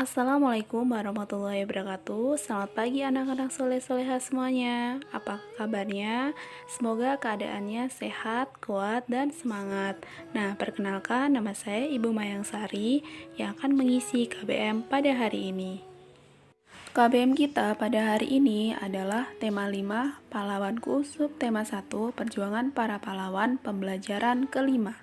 Assalamualaikum warahmatullahi wabarakatuh. Selamat pagi anak-anak soleh-soleha semuanya. Apa kabarnya? Semoga keadaannya sehat, kuat, dan semangat. Nah, perkenalkan nama saya Ibu Mayang Sari yang akan mengisi KBM pada hari ini. KBM kita pada hari ini adalah tema 5, pahlawanku, subtema 1, perjuangan para pahlawan, pembelajaran kelima.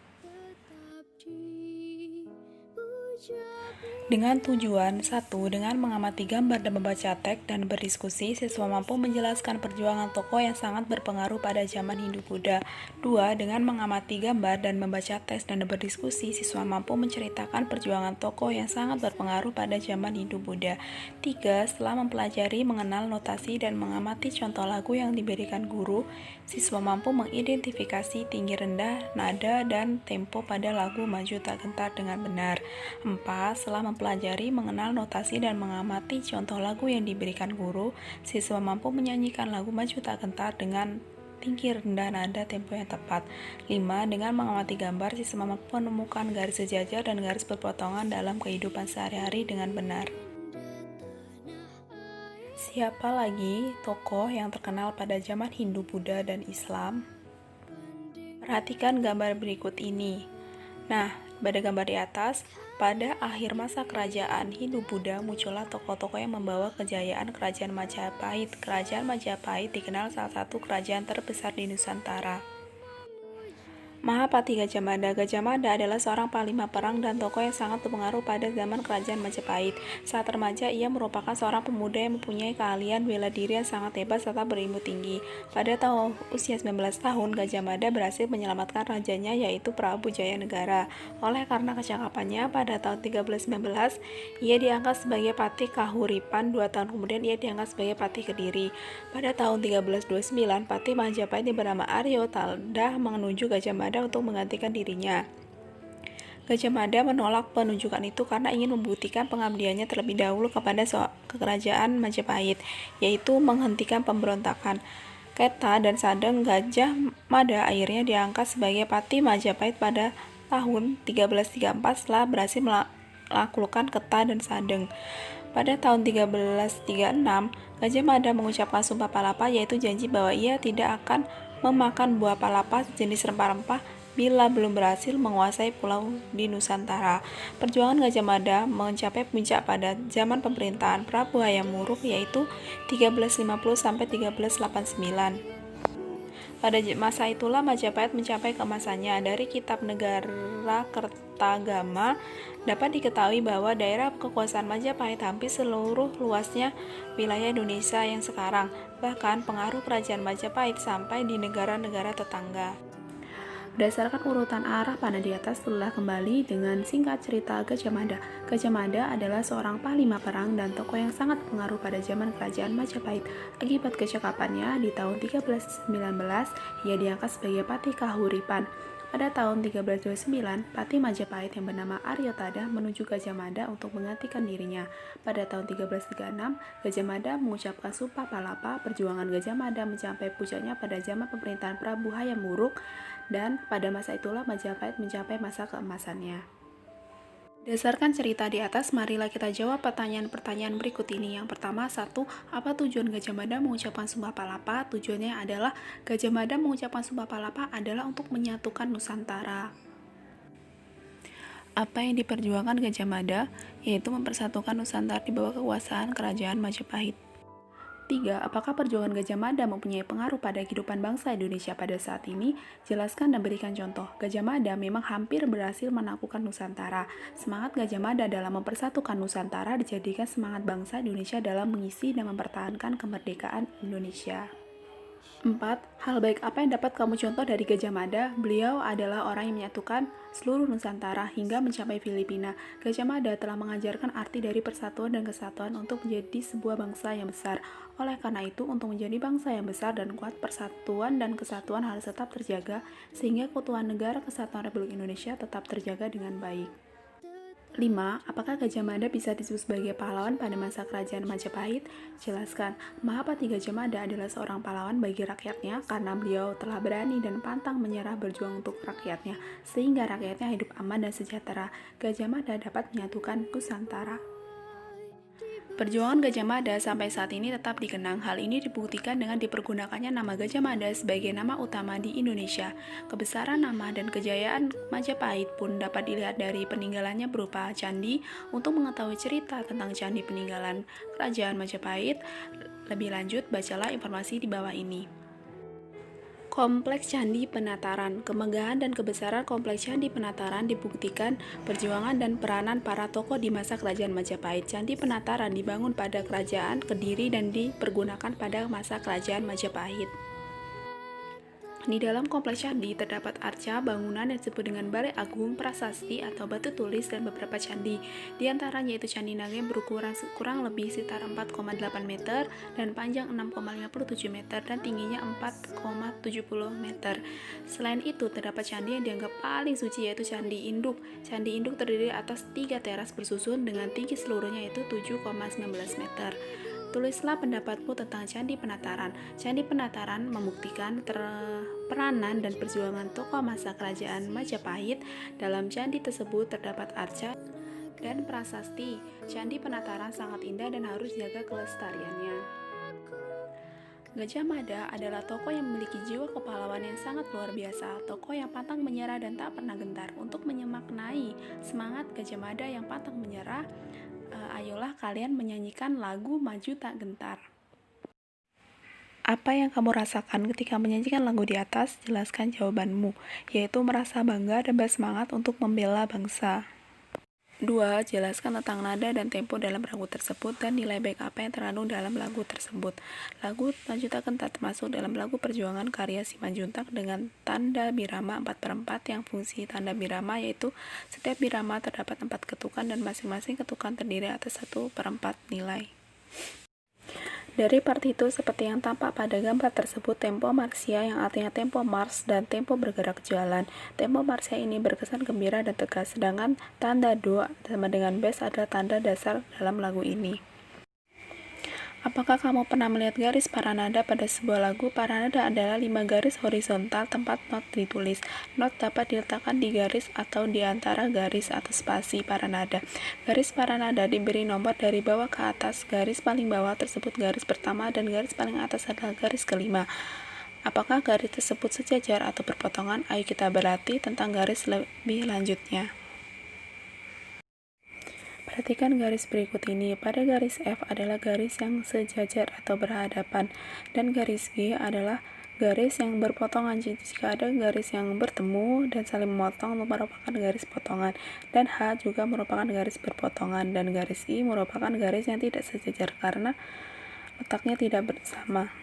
Dengan tujuan 1. Dengan mengamati gambar dan membaca teks dan berdiskusi, siswa mampu menjelaskan perjuangan tokoh yang sangat berpengaruh pada zaman Hindu-Buddha. 2. Dengan mengamati gambar dan membaca teks dan berdiskusi, siswa mampu menceritakan perjuangan tokoh yang sangat berpengaruh pada zaman Hindu-Buddha. 3. Setelah mempelajari, mengenal notasi dan mengamati contoh lagu yang diberikan guru, siswa mampu mengidentifikasi tinggi rendah, nada, dan tempo pada lagu Maju Tak Gentar dengan benar. 4. Setelah mempelajari, mengenal notasi dan mengamati contoh lagu yang diberikan guru, siswa mampu menyanyikan lagu Maju Tak Gentar dengan tinggi rendah nada tempo yang tepat. 5. Dengan mengamati gambar, siswa mampu menemukan garis sejajar dan garis berpotongan dalam kehidupan sehari-hari dengan benar. Siapa lagi tokoh yang terkenal pada zaman Hindu, Buddha, dan Islam? Perhatikan gambar berikut ini. Nah, pada gambar di atas, pada akhir masa kerajaan Hindu-Buddha muncullah tokoh-tokoh yang membawa kejayaan Kerajaan Majapahit. Kerajaan Majapahit dikenal salah satu kerajaan terbesar di Nusantara. Mahapati Gajah Mada. Gajah Mada adalah seorang panglima perang dan tokoh yang sangat berpengaruh pada zaman Kerajaan Majapahit. Saat remaja, ia merupakan seorang pemuda yang mempunyai keahlian bela diri yang sangat hebat serta berilmu tinggi. Pada tahun usia 19 tahun, Gajah Mada berhasil menyelamatkan rajanya yaitu Prabu Jayanegara. Oleh karena kecakapannya, pada tahun 1319, ia diangkat sebagai Patih Kahuripan. 2 tahun kemudian ia diangkat sebagai Patih Kediri. Pada tahun 1329, Patih Majapahit yang bernama Aryo Taldah menuju Gajah Mada untuk menggantikan dirinya. Gajah Mada menolak penunjukan itu karena ingin membuktikan pengabdiannya terlebih dahulu kepada kerajaan Majapahit, yaitu menghentikan pemberontakan. Keta dan Sadeng Gajah Mada akhirnya diangkat sebagai Patih Majapahit pada tahun 1334 setelah berhasil melaklukkan Keta dan Sadeng. Pada tahun 1336, Gajah Mada mengucapkan Sumpah Palapa, yaitu janji bahwa ia tidak akan memakan buah palapa jenis rempah-rempah bila belum berhasil menguasai pulau di Nusantara. Perjuangan Gajah Mada mencapai puncak pada zaman pemerintahan Prabu Hayam Wuruk, yaitu 1350 sampai 1389. Pada masa itulah Majapahit mencapai keemasannya. Dari Kitab Negara Kertagama dapat diketahui bahwa daerah kekuasaan Majapahit hampir seluruh luasnya wilayah Indonesia yang sekarang. Bahkan pengaruh kerajaan Majapahit sampai di negara-negara tetangga. Berdasarkan urutan arah panah di atas, telah kembali dengan singkat cerita Gajah Mada. Gajah Mada adalah seorang panglima perang dan tokoh yang sangat berpengaruh pada zaman kerajaan Majapahit. Akibat kecakapannya, di tahun 1319, ia diangkat sebagai Patih Kahuripan. Pada tahun 1329, Patih Majapahit yang bernama Aryo Tada menuju Gajah Mada untuk menggantikan dirinya. Pada tahun 1336, Gajah Mada mengucapkan Sumpah Palapa. Perjuangan Gajah Mada mencapai puncaknya pada zaman pemerintahan Prabu Hayam Wuruk, dan pada masa itulah Majapahit mencapai masa keemasannya. Berdasarkan cerita di atas, marilah kita jawab pertanyaan-pertanyaan berikut ini. Yang pertama, 1. Apa tujuan Gajah Mada mengucapkan Sumpah Palapa? Tujuannya adalah Gajah Mada mengucapkan Sumpah Palapa adalah untuk menyatukan Nusantara. Apa yang diperjuangkan Gajah Mada? Yaitu mempersatukan Nusantara di bawah kekuasaan Kerajaan Majapahit. 3. Apakah perjuangan Gajah Mada mempunyai pengaruh pada kehidupan bangsa Indonesia pada saat ini? Jelaskan dan berikan contoh. Gajah Mada memang hampir berhasil menaklukkan Nusantara. Semangat Gajah Mada dalam mempersatukan Nusantara dijadikan semangat bangsa Indonesia dalam mengisi dan mempertahankan kemerdekaan Indonesia. 4. Hal baik apa yang dapat kamu contoh dari Gajah Mada? Beliau adalah orang yang menyatukan seluruh Nusantara hingga mencapai Filipina. Gajah Mada telah mengajarkan arti dari persatuan dan kesatuan untuk menjadi sebuah bangsa yang besar. Oleh karena itu, untuk menjadi bangsa yang besar dan kuat, persatuan dan kesatuan harus tetap terjaga sehingga keutuhan negara kesatuan Republik Indonesia tetap terjaga dengan baik. 5. Apakah Gajah Mada bisa disebut sebagai pahlawan pada masa kerajaan Majapahit? Jelaskan. Mahapati Gajah Mada adalah seorang pahlawan bagi rakyatnya karena beliau telah berani dan pantang menyerah berjuang untuk rakyatnya, sehingga rakyatnya hidup aman dan sejahtera. Gajah Mada dapat menyatukan Nusantara. Perjuangan Gajah Mada sampai saat ini tetap dikenang. Hal ini dibuktikan dengan dipergunakannya nama Gajah Mada sebagai nama utama di Indonesia. Kebesaran nama dan kejayaan Majapahit pun dapat dilihat dari peninggalannya berupa candi. Untuk mengetahui cerita tentang candi peninggalan Kerajaan Majapahit, lebih lanjut bacalah informasi di bawah ini. Kompleks Candi Penataran. Kemegahan dan kebesaran Kompleks Candi Penataran dibuktikan perjuangan dan peranan para tokoh di masa Kerajaan Majapahit. Candi Penataran dibangun pada Kerajaan Kediri dan dipergunakan pada masa Kerajaan Majapahit. Di dalam kompleks candi terdapat arca, bangunan yang disebut dengan Balai Agung, prasasti atau batu tulis, dan beberapa candi. Di antaranya yaitu Candi Naga yang berukuran kurang lebih sekitar 4,8 meter dan panjang 6,57 meter dan tingginya 4,70 meter. Selain itu terdapat candi yang dianggap paling suci yaitu Candi Induk. Candi Induk terdiri atas 3 teras bersusun dengan tinggi seluruhnya yaitu 7,19 meter. Tulislah pendapatmu tentang Candi Penataran. Candi Penataran membuktikan peranan dan perjuangan tokoh masa Kerajaan Majapahit. Dalam candi tersebut terdapat arca dan prasasti. Candi Penataran sangat indah dan harus jaga kelestariannya. Gajah Mada adalah tokoh yang memiliki jiwa kepahlawanan yang sangat luar biasa. Tokoh yang pantang menyerah dan tak pernah gentar. Untuk menyemaknai semangat Gajah Mada yang pantang menyerah, ayolah kalian menyanyikan lagu Maju Tak Gentar. Apa yang kamu rasakan ketika menyanyikan lagu di atas? Jelaskan jawabanmu, yaitu merasa bangga dan bersemangat untuk membela bangsa. 2. Jelaskan tentang nada dan tempo dalam lagu tersebut dan nilai baik apa yang terkandung dalam lagu tersebut. Lagu Maju Tak Gentar termasuk dalam lagu perjuangan karya Simanjuntak dengan tanda birama 4/4 yang fungsi tanda birama yaitu setiap birama terdapat 4 ketukan dan masing-masing ketukan terdiri atas 1/4 nilai. Dari partitur seperti yang tampak pada gambar tersebut, tempo marsia yang artinya tempo mars dan tempo bergerak jalan. Tempo marsia ini berkesan gembira dan tegas, sedangkan tanda do sama dengan bass adalah tanda dasar dalam lagu ini. Apakah kamu pernah melihat garis paranada pada sebuah lagu? Paranada adalah 5 garis horizontal tempat not ditulis. Not dapat diletakkan di garis atau di antara garis atau spasi paranada. Garis paranada diberi nomor dari bawah ke atas. Garis paling bawah tersebut garis pertama dan garis paling atas adalah garis kelima. Apakah garis tersebut sejajar atau berpotongan? Ayo kita berlatih tentang garis lebih lanjutnya. Perhatikan garis berikut ini. Pada garis F adalah garis yang sejajar atau berhadapan, dan garis G adalah garis yang berpotongan. Jika ada garis yang bertemu dan saling memotong merupakan garis potongan, dan H juga merupakan garis berpotongan, dan garis I merupakan garis yang tidak sejajar karena letaknya tidak bersama.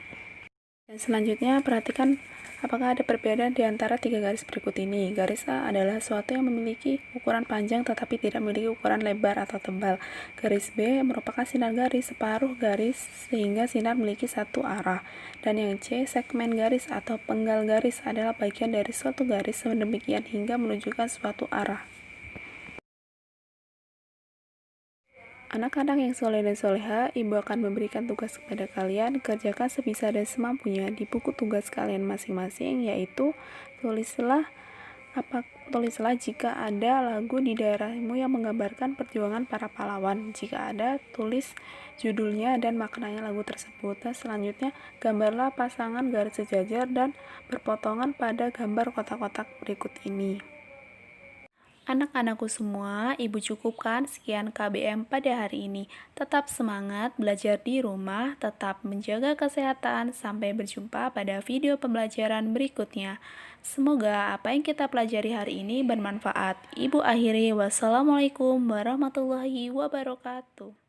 Dan selanjutnya perhatikan apakah ada perbedaan di antara 3 garis berikut ini. Garis A adalah suatu yang memiliki ukuran panjang tetapi tidak memiliki ukuran lebar atau tebal. Garis B merupakan sinar garis separuh garis sehingga sinar memiliki satu arah. Dan yang C, segmen garis atau penggal garis adalah bagian dari suatu garis sedemikian hingga menunjukkan suatu arah. Anak-anak yang soleh dan soleha, ibu akan memberikan tugas kepada kalian. Kerjakan sebisa dan semampunya di buku tugas kalian masing-masing, yaitu tulislah jika ada lagu di daerahmu yang menggambarkan perjuangan para pahlawan. Jika ada, tulis judulnya dan maknanya lagu tersebut. Dan selanjutnya, gambarlah pasangan garis sejajar dan berpotongan pada gambar kotak-kotak berikut ini. Anak-anakku semua, ibu cukupkan sekian KBM pada hari ini. Tetap semangat belajar di rumah, tetap menjaga kesehatan. Sampai berjumpa pada video pembelajaran berikutnya. Semoga apa yang kita pelajari hari ini bermanfaat. Ibu akhiri, wassalamualaikum warahmatullahi wabarakatuh.